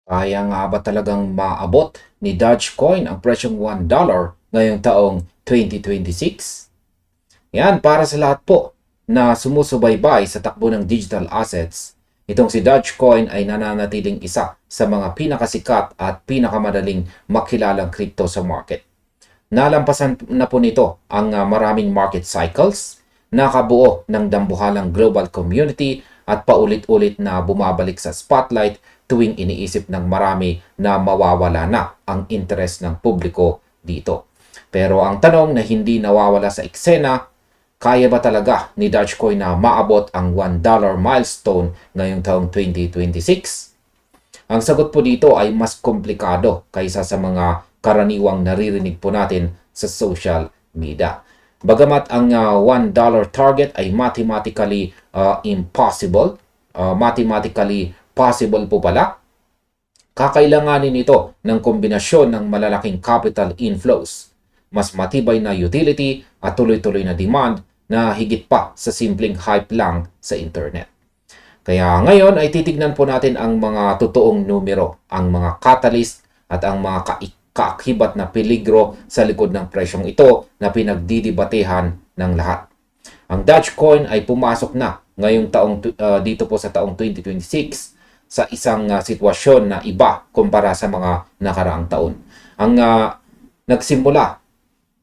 Kaya nga ba talagang maabot ni Dogecoin ang presyong $1 ngayong taong 2026? Yan, para sa lahat po na sumusubaybay sa takbo ng digital assets, itong si Dogecoin ay nananatiling isa sa mga pinakasikat at pinakamadaling makilalang crypto sa market. Nalampasan na po nito ang maraming market cycles, nakabuo ng dambuhalang global community at paulit-ulit na bumabalik sa spotlight tuwing iniisip ng marami na mawawala na ang interes ng publiko dito. Pero ang tanong na hindi nawawala sa eksena, kaya ba talaga ni Dogecoin na maabot ang $1 milestone ngayong taong 2026? Ang sagot po dito ay mas komplikado kaysa sa mga karaniwang naririnig po natin sa social media. Bagamat ang $1 target ay mathematically impossible, mathematically possible po pala, kakailanganin ito ng kombinasyon ng malalaking capital inflows, mas matibay na utility at tuloy-tuloy na demand na higit pa sa simpleng hype lang sa internet. Kaya ngayon ay titignan po natin ang mga totoong numero, ang mga catalyst at ang mga kaakibat na peligro sa likod ng presyong ito na pinagdidibatehan ng lahat. Ang Dogecoin ay pumasok na ngayong taong dito po sa taong 2026 sa isang sitwasyon na iba kumpara sa mga nakaraang taon. Ang nagsimula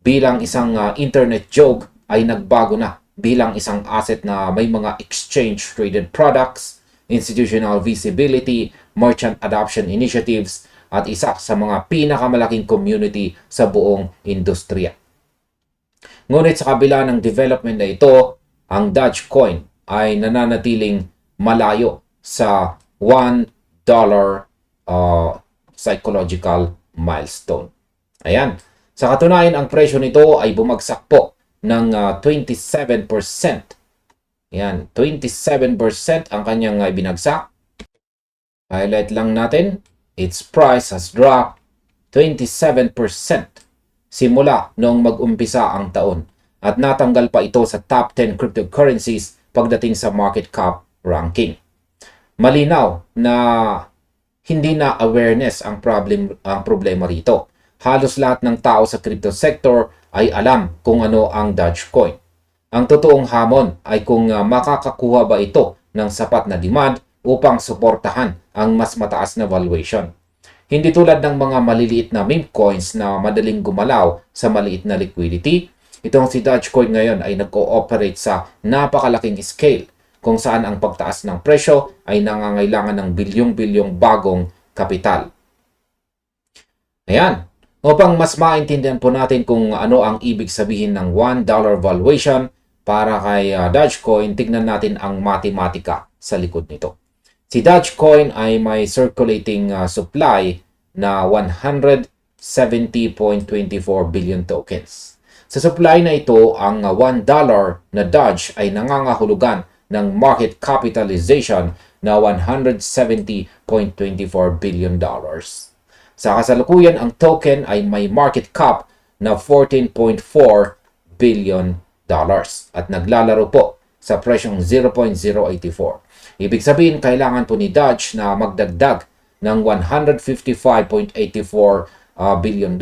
bilang isang internet joke ay nagbago na bilang isang asset na may mga exchange-traded products, institutional visibility, merchant adoption initiatives, at isa sa mga pinakamalaking community sa buong industriya. Ngunit sa kabila ng development na ito, ang Dogecoin ay nananatiling malayo sa $1 psychological milestone. Ayan. Sa katunayan, ang presyo nito ay bumagsak po ng 27%. Yan, 27% ang kanyang binagsak. Highlight lang natin, its price has dropped 27% simula noong mag-umpisa ang taon at natanggal pa ito sa top 10 cryptocurrencies pagdating sa market cap ranking. Malinaw na hindi na awareness ang problema rito. Halos lahat ng tao sa crypto sector ay alam kung ano ang Dogecoin. Ang totoong hamon ay kung makakakuha ba ito ng sapat na demand upang suportahan ang mas mataas na valuation. Hindi tulad ng mga maliliit na meme coins na madaling gumalaw sa maliit na liquidity, itong si Dogecoin ngayon ay nag-ooperate sa napakalaking scale kung saan ang pagtaas ng presyo ay nangangailangan ng bilyong-bilyong bagong kapital. Ayan. Upang mas maintindihan po natin kung ano ang ibig sabihin ng $1 valuation para kay Dogecoin, tignan natin ang matematika sa likod nito. Si Dogecoin ay may circulating supply na 170.24 billion tokens. Sa supply na ito, ang $1 na Doge ay nangangahulugan ng market capitalization na $170.24 billion. Sa kasalukuyan, ang token ay may market cap na $14.4 billion at naglalaro po sa presyong 0.084. Ibig sabihin, kailangan po ni Doge na magdagdag ng $155.84 billion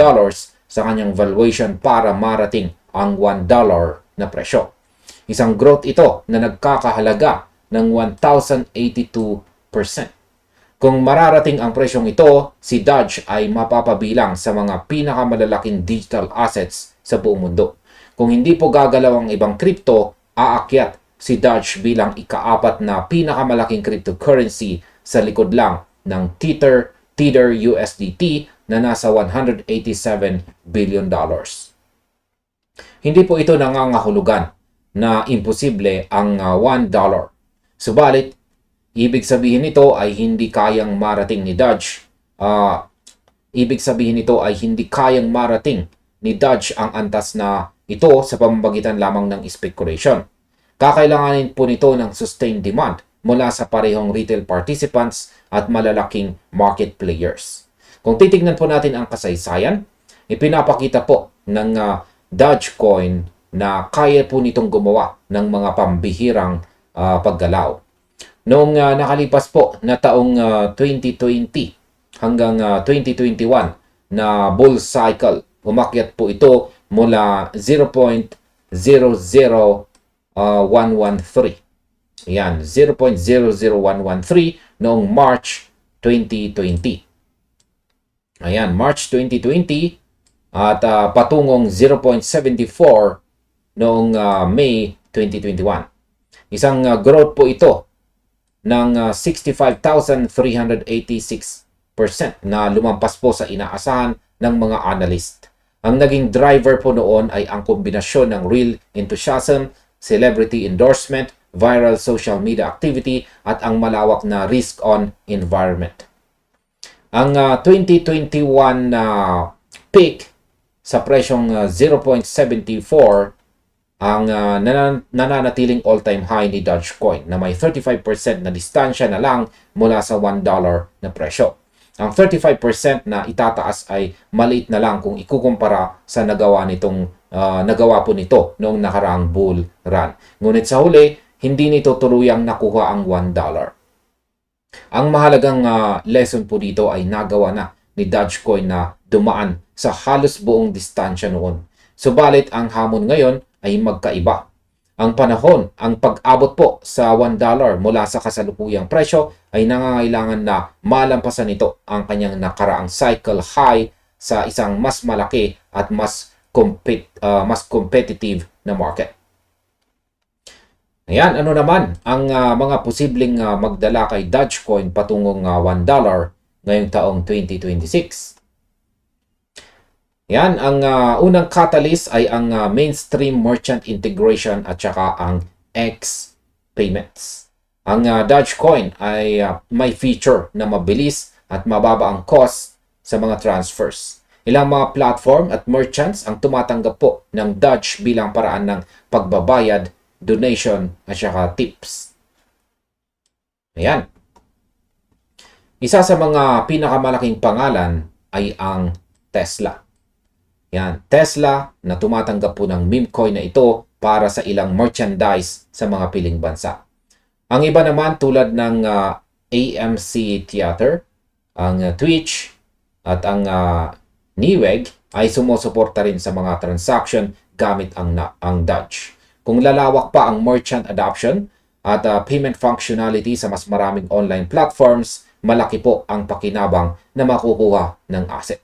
sa kanyang valuation para marating ang $1 na presyo. Isang growth ito na nagkakahalaga ng 1,082%. Kung mararating ang presyong ito, si Doge ay mapapabilang sa mga pinakamalalaking digital assets sa buong mundo. Kung hindi po gagalaw ang ibang crypto, aakyat si Doge bilang ika-4 na pinakamalaking cryptocurrency sa likod lang ng Tether USDT na nasa $187 billion. Hindi po ito nangangahulugan na imposible ang $1. Subalit, ibig sabihin nito ay hindi kayang marating ni Doge. Ibig sabihin nito ay hindi kayang marating ni Doge ang antas na ito sa pamamagitan lamang ng speculation. Kakailanganin po nito ng sustained demand mula sa parehong retail participants at malalaking market players. Kung titignan po natin ang kasaysayan, ipinapakita po ng Dogecoin na kaya po nitong gumawa ng mga pambihirang paggalaw. Noong nakalipas po na taong 2020 hanggang 2021 na bull cycle. Umakyat po ito mula 0.00113. Yan, 0.00113 noong March 2020. Ayan, March 2020 at patungong 0.74 noong May 2021. Isang growth po ito ng 65,386% na lumampas po sa inaasahan ng mga analyst. Ang naging driver po noon ay ang kombinasyon ng real enthusiasm, celebrity endorsement, viral social media activity at ang malawak na risk-on environment. Ang 2021 peak sa presyong 0.74 ang nananatiling all-time high ni Dogecoin na may 35% na distansya na lang mula sa $1 na presyo. Ang 35% na itataas ay maliit na lang kung ikukumpara sa nagawa po nito noong nakaraang bull run. Ngunit sa huli, hindi nito tuluyang nakuha ang $1. Ang mahalagang lesson po dito ay nagawa na ni Dogecoin na dumaan sa halos buong distansya noon. Subalit ang hamon ngayon ay magkaiba. Ang panahon, ang pag-abot po sa $1 mula sa kasalukuyang presyo ay nangangailangan na malampasan nito ang kanyang nakaraang cycle high sa isang mas malaki at mas competitive na market. Ayan, ano naman ang mga posibleng magdala kay Dogecoin patungong $1 ngayong taong 2026? Yan, ang unang catalyst ay ang mainstream merchant integration at saka ang X payments. Ang Dogecoin ay may feature na mabilis at mababa ang cost sa mga transfers. Ilang mga platform at merchants ang tumatanggap po ng Doge bilang paraan ng pagbabayad, donation at saka tips. Ayan. Isa sa mga pinakamalaking pangalan ay ang Tesla. Yan, Tesla na tumatanggap po ng meme coin na ito para sa ilang merchandise sa mga piling bansa. Ang iba naman tulad ng AMC Theater, ang Twitch at ang Newegg ay sumusuporta rin sa mga transaction gamit ang Doge. Kung lalawak pa ang merchant adoption at payment functionality sa mas maraming online platforms, malaki po ang pakinabang na makukuha ng asset.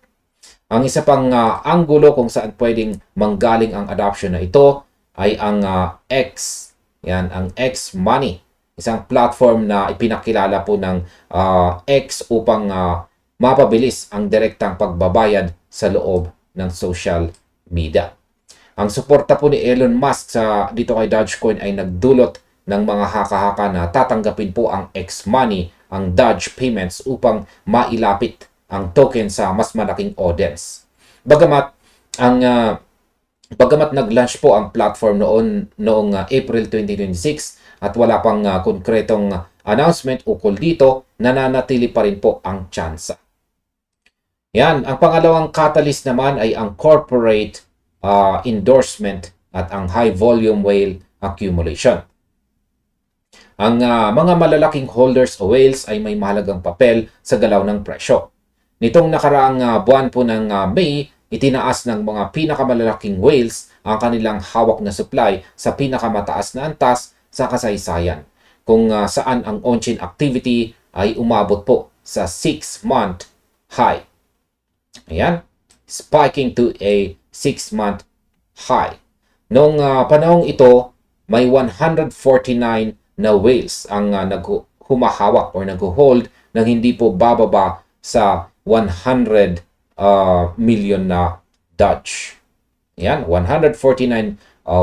Ang isa pang anggulo kung saan pwedeng manggaling ang adoption na ito ay ang X. Yan, ang X Money. Isang platform na ipinakilala po ng X upang mapabilis ang direktang pagbabayad sa loob ng social media. Ang suporta po ni Elon Musk dito kay Dogecoin ay nagdulot ng mga haka-haka na tatanggapin po ang X Money, ang Doge payments upang mailapit ang token sa mas malaking audience. Bagamat nag-launch po ang platform noong April 2026 at wala pang konkretong announcement ukol dito, nananatili pa rin po ang tsansa. Yan, ang pangalawang catalyst naman ay ang corporate endorsement at ang high volume whale accumulation. Ang mga malalaking holders o whales ay may mahalagang papel sa galaw ng presyo. Nitong nakaraang buwan po ng May, itinaas ng mga pinakamalalaking whales ang kanilang hawak na supply sa pinakamataas na antas sa kasaysayan, kung saan ang on-chain activity ay umabot po sa 6-month high. Ayan, spiking to a 6-month high. Noong panahong ito, may 149 na whales ang humahawak or nag-hold nang hindi po bababa sa 100 million na Doge. Yan, 149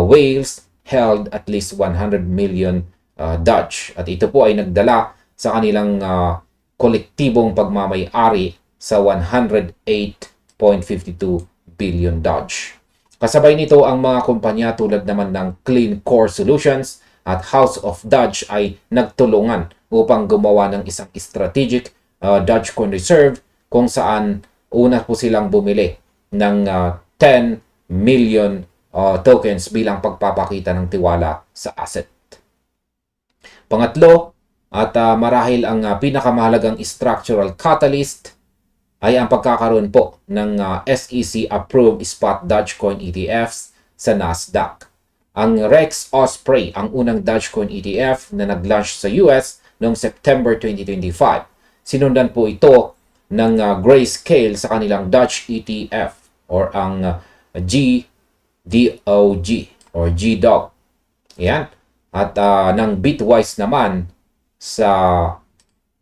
whales held at least 100 million Doge. At ito po ay nagdala sa kanilang kolektibong pagmamay-ari sa 108.52 billion Doge. Kasabay nito ang mga kumpanya tulad naman ng Clean Core Solutions at House of Doge ay nagtulungan upang gumawa ng isang strategic Dogecoin reserve kung saan una po silang bumili ng 10 million tokens bilang pagpapakita ng tiwala sa asset. Pangatlo, at marahil ang pinakamahalagang structural catalyst ay ang pagkakaroon po ng SEC-approved spot Dogecoin ETFs sa Nasdaq. Ang Rex Osprey ang unang Dogecoin ETF na nag-launch sa US noong September 2025. Sinundan po ito ng Grayscale sa kanilang Doge ETF or ang GDOG or GDOG. Yan. At ng Bitwise naman sa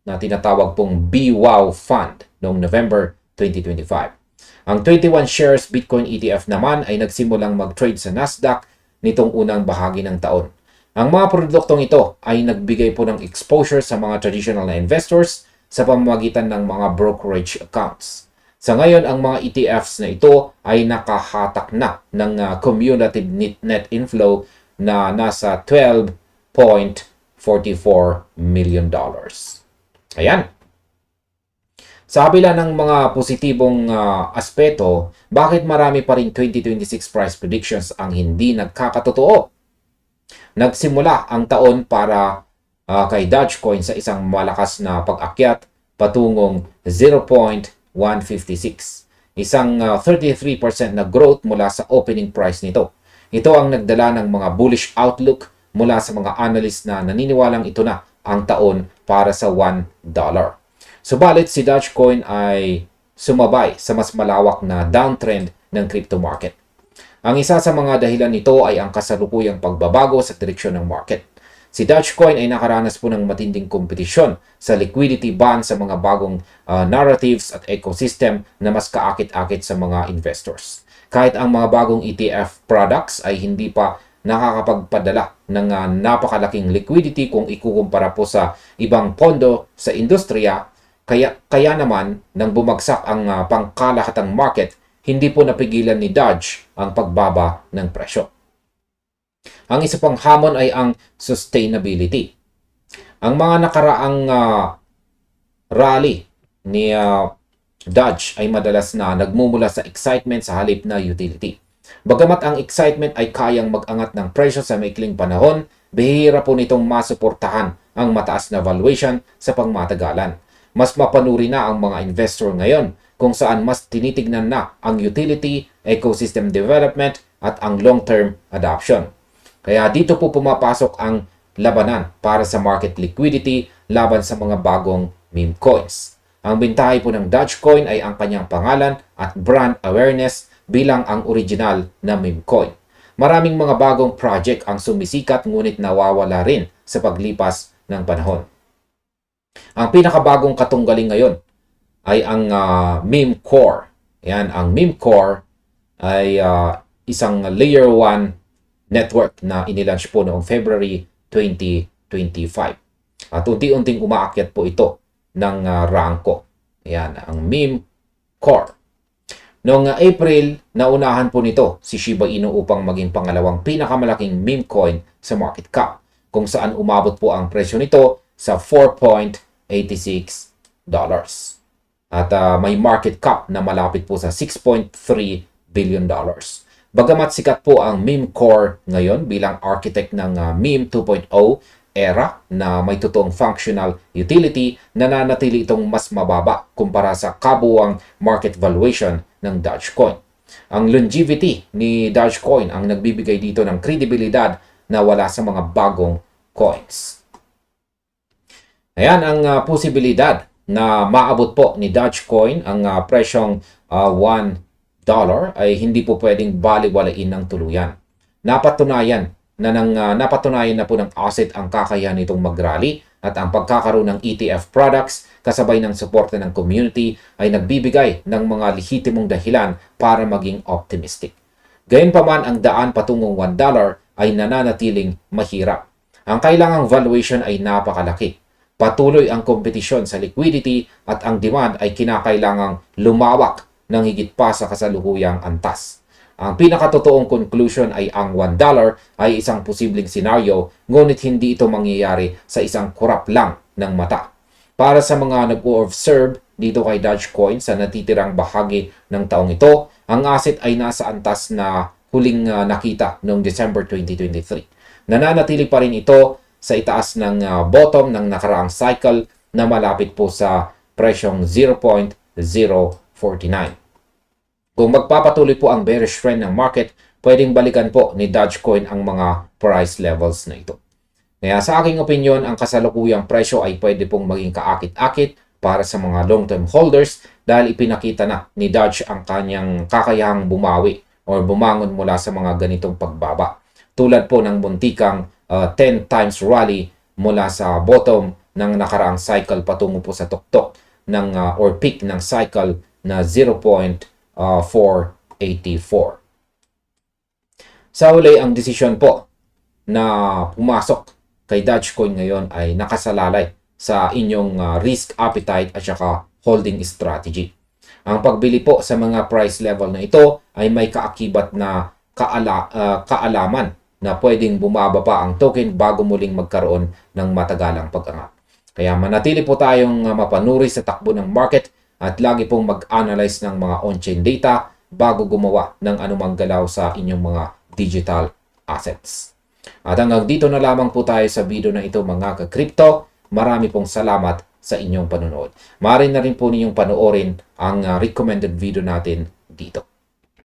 na tinatawag pong BWOW Fund noong November 2025. Ang 21 shares Bitcoin ETF naman ay nagsimulang mag-trade sa Nasdaq nitong unang bahagi ng taon. Ang mga produktong ito ay nagbigay po ng exposure sa mga traditional na investors sa pamamagitan ng mga brokerage accounts. Sa ngayon, ang mga ETFs na ito ay nakahatak na ng cumulative net inflow na nasa $12.44 million. Ayan. Sa kabila ng mga positibong aspeto, bakit marami pa rin 2026 price predictions ang hindi nagkakatotoo? Nagsimula ang taon para kay Dogecoin sa isang malakas na pag-akyat patungong 0.156. Isang 33% na growth mula sa opening price nito. Ito ang nagdala ng mga bullish outlook mula sa mga analyst na naniniwalang ito na ang taon para sa $1. Subalit si Dogecoin ay sumabay sa mas malawak na downtrend ng crypto market. Ang isa sa mga dahilan nito ay ang kasalukuyang pagbabago sa direksyon ng market. Si Dogecoin ay nakaranas po ng matinding kompetisyon sa liquidity ban sa mga bagong narratives at ecosystem na mas kaakit-akit sa mga investors. Kahit ang mga bagong ETF products ay hindi pa nakakapagpadala ng napakalaking liquidity kung ikukumpara po sa ibang pondo sa industriya, kaya naman nang bumagsak ang pangkalahatang market, hindi po napigilan ni Doge ang pagbaba ng presyo. Ang isa pang hamon ay ang sustainability. Ang mga nakaraang rally ni Doge ay madalas na nagmumula sa excitement sa halip na utility. Bagamat ang excitement ay kayang mag-angat ng presyo sa maikling panahon, bihira po nitong masuportahan ang mataas na valuation sa pangmatagalan. Mas mapanuri na ang mga investor ngayon kung saan mas tinitignan na ang utility, ecosystem development at ang long-term adoption. Kaya dito po pumapasok ang labanan para sa market liquidity laban sa mga bagong meme coins. Ang bintahay po ng Dogecoin ay ang kanyang pangalan at brand awareness bilang ang original na meme coin. Maraming mga bagong project ang sumisikat ngunit nawawala rin sa paglipas ng panahon. Ang pinakabagong katunggali ngayon ay ang meme core. Yan, ang meme core ay isang layer 1 network na inilaunch po noong February 2025. At unti-unting umaakyat po ito ng ranko. Yan, ang meme core. Noong April, naunahan po nito si Shiba Inu upang maging pangalawang pinakamalaking meme coin sa market cap, kung saan umabot po ang presyo nito sa $4.86. At may market cap na malapit po sa $6.3 billion. Bagamat sikat po ang meme core ngayon bilang architect ng meme 2.0 era na may totoong functional utility, nananatili itong mas mababa kumpara sa kabuuang market valuation ng Dogecoin. Ang longevity ni Dogecoin ang nagbibigay dito ng kredibilidad na wala sa mga bagong coins. Ayan ang posibilidad na maabot po ni Dogecoin ang presyong $1 ay hindi po pwedeng baliwalain ng tuluyan. Napatunayan na po ng asset ang kakayahan nitong mag-rally at ang pagkakaroon ng ETF products kasabay ng suporta ng community ay nagbibigay ng mga lehitimong dahilan para maging optimistic. Gayunpaman, ang daan patungong $1 ay nananatiling mahirap. Ang kailangang valuation ay napakalaki. Patuloy ang kompetisyon sa liquidity at ang demand ay kinakailangang lumawak ng higit pa sa kasalukuyang antas. Ang pinakatotoong conclusion ay ang $1 ay isang posibleng senaryo, ngunit hindi ito mangyayari sa isang kurap lang ng mata. Para sa mga nag-observe dito kay Dogecoin sa natitirang bahagi ng taong ito, ang asset ay nasa antas na huling nakita noong December 2023. Nananatili pa rin ito sa itaas ng bottom ng nakaraang cycle na malapit po sa presyong $0.005 Kung magpapatuloy po ang bearish trend ng market, pwedeng balikan po ni Dogecoin ang mga price levels na ito. Kaya sa aking opinion, ang kasalukuyang presyo ay pwede pong maging kaakit-akit para sa mga long-term holders dahil ipinakita na ni Doge ang kanyang kakayahang bumawi o bumangon mula sa mga ganitong pagbaba. Tulad po ng muntikang 10 times rally mula sa bottom ng nakaraang cycle patungo po sa tuktok ng or peak ng cycle na 0.484. Sa huli, ang desisyon po na pumasok kay Dogecoin ngayon ay nakasalalay sa inyong risk appetite at saka holding strategy. Ang pagbili po sa mga price level na ito ay may kaakibat na kaalaman na pwedeng bumaba pa ang token bago muling magkaroon ng matagalang pag-angat. Kaya manatili po tayong mapanuri sa takbo ng market at lagi pong mag-analyze ng mga on-chain data bago gumawa ng anumang galaw sa inyong mga digital assets. At hanggang dito na lamang po tayo sa video na ito mga ka-crypto. Marami pong salamat sa inyong panonood. Maaari na rin po ninyong panoorin ang recommended video natin dito.